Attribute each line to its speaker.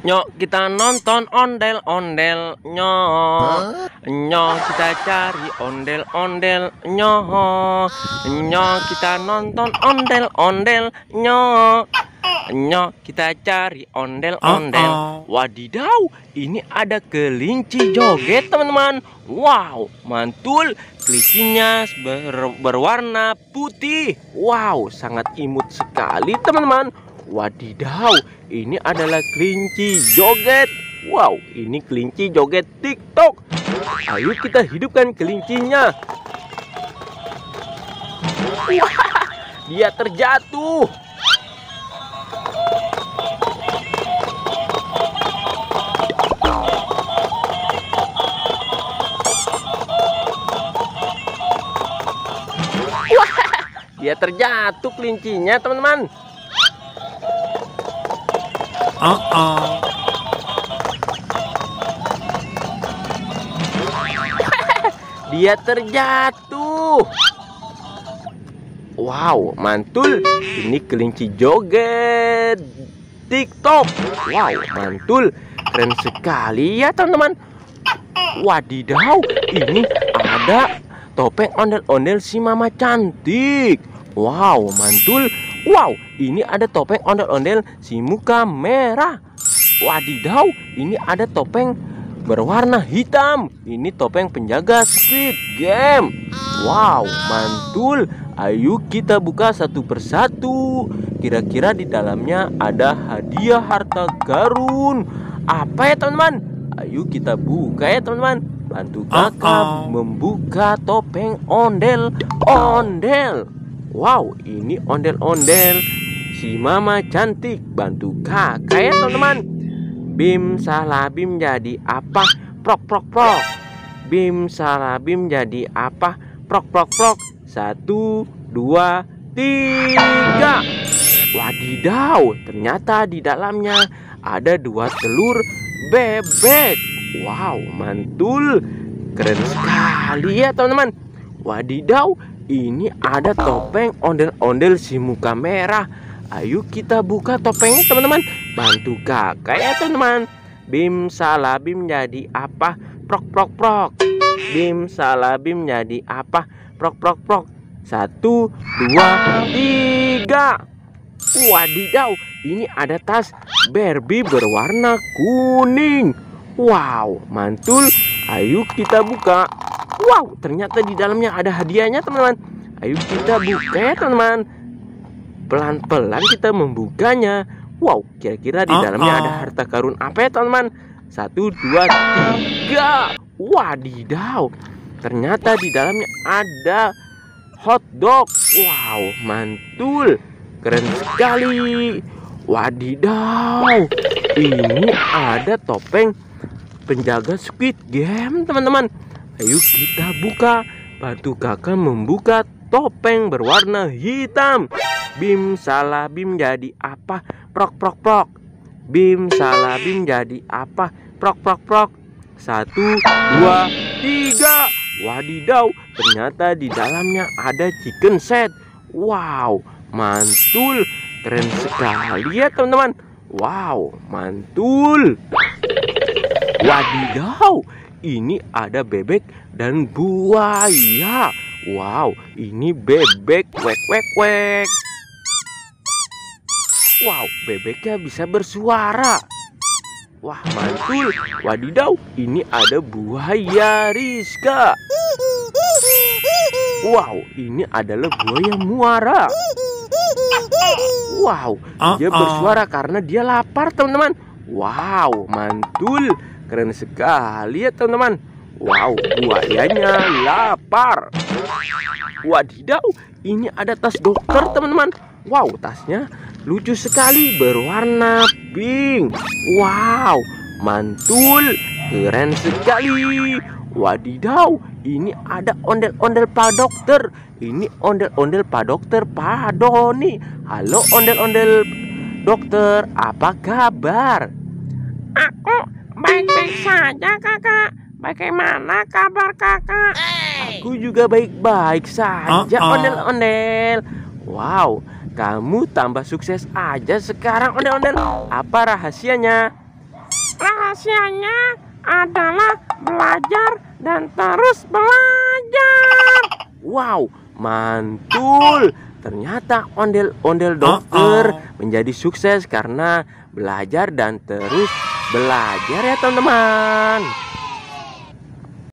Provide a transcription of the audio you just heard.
Speaker 1: Nyok kita nonton ondel-ondel nyok. Nyok kita cari ondel-ondel nyok. Nyok kita nonton ondel-ondel nyok. Nyok kita cari ondel-ondel. Wadidaw, ini ada kelinci joget teman-teman. Wow, mantul. Kelincinya berwarna putih. Wow, sangat imut sekali teman-teman. Wadidaw, ini adalah kelinci joget. Wow, ini kelinci joget TikTok. Ayo kita hidupkan kelincinya. Wah, dia terjatuh. Wah, dia terjatuh kelincinya teman-teman. Dia terjatuh. Wow, mantul. Ini kelinci joget TikTok. Wow, mantul. Keren sekali ya teman-teman. Wadidaw, ini ada topeng ondel-ondel si mama cantik. Wow, mantul. Wow, ini ada topeng ondel-ondel si muka merah. Wadidaw, ini ada topeng berwarna hitam. Ini topeng penjaga Squid Game. Wow, mantul. Ayo kita buka satu persatu. Kira-kira di dalamnya ada hadiah harta karun. Apa ya teman-teman? Ayo kita buka ya teman-teman. Bantu kakak membuka topeng ondel-ondel. Wow, ini ondel-ondel si mama cantik. Bantu kakak ya teman-teman. Bim salah bim jadi apa? Prok prok prok. Bim salah bim jadi apa? Prok prok prok. 1, 2, 3. Wadidaw, ternyata di dalamnya ada 2 telur bebek. Wow, mantul. Keren sekali ya teman-teman. Wadidaw, ini ada topeng ondel-ondel si muka merah. Ayo kita buka topengnya teman-teman. Bantu kakak ya teman-teman. Bim salah bim jadi apa? Prok prok prok. Bim salah bim jadi apa? Prok prok prok. 1, 2, 3. Wadidaw, ini ada tas Barbie berwarna kuning. Wow, mantul. Ayo kita buka. Wow, ternyata di dalamnya ada hadiahnya teman-teman. Ayo kita buka ya teman-teman. Pelan-pelan kita membukanya. Wow, kira-kira di dalamnya ada harta karun apa ya teman-teman? 1, 2, 3. Wadidaw, ternyata di dalamnya ada hotdog. Wow, mantul. Keren sekali. Wadidaw, ini ada topeng penjaga Squid Game teman-teman. Ayo kita buka. Bantu kakak membuka topeng berwarna hitam. Bim salah bim jadi apa? Prok prok prok. Bim salah bim jadi apa? Prok prok prok. 1, 2, 3. Wadidaw, ternyata di dalamnya ada chicken set. Wow, mantul. Keren sekali ya teman-teman. Wow, mantul. Wadidaw, ini ada bebek dan buaya. Wow, ini bebek wek wek wek. Wow, bebeknya bisa bersuara. Wah, mantul. Wadidaw, ini ada buaya Rizka. Wow, ini adalah buaya muara. Wow, dia bersuara karena dia lapar teman-teman. Wow, mantul. Keren sekali ya teman-teman. Wow, buayanya lapar. Wadidaw, ini ada tas dokter teman-teman. Wow, tasnya lucu sekali berwarna pink. Wow, mantul. Keren sekali. Wadidaw, ini ada ondel-ondel Pak Dokter. Ini ondel-ondel Pak Dokter Pak Doni. Halo ondel-ondel dokter, apa kabar? Aku baik-baik saja kakak. Bagaimana kabar kakak? Aku juga baik-baik saja ondel-ondel. Wow, kamu tambah sukses aja sekarang ondel-ondel. Apa rahasianya? Rahasianya adalah belajar dan terus belajar. Wow, mantul. Ternyata ondel-ondel dokter menjadi sukses karena belajar dan terus belajar ya teman-teman.